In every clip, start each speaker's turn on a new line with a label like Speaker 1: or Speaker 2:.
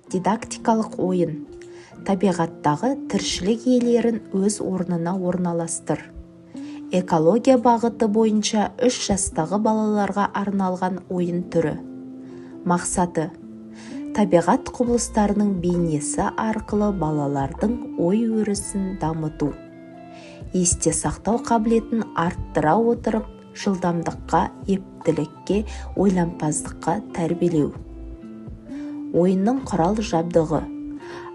Speaker 1: Дидактикалық ойын. Табиғаттағы тіршілік иелерін өз орнына орналастыр. Экология бағыты бойынша 3 жастағы балаларға арналған ойын түрі. Мақсаты: табиғат құбылыстарының бейнесі арқылы балалардың ой өрісін дамыту. Есте сақтау қабілетін арттыра отырып, жылдамдыққа, ептілікке, ойланпаздыққа тәрбиелеу. Ойынның құрал жабдығы: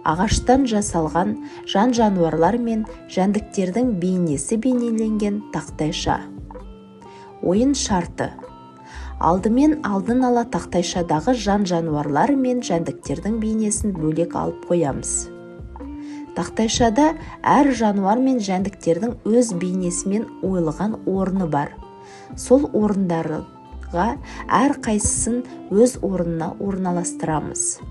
Speaker 1: ағаштан жасалған жан-жануарлар мен жәндіктердің бейнесі бейнеленген тақтайша. Ойын шарты: алдымен алдын ала тақтайшадағы жан-жануарлар мен жәндіктердің бейнесін бөлек алып қоямыз. Тақтайшада әр жануар мен жәндіктердің өз бейнесімен ойылған орны бар. Сол орындарға әр қайсысын өз орнына орналастырамыз.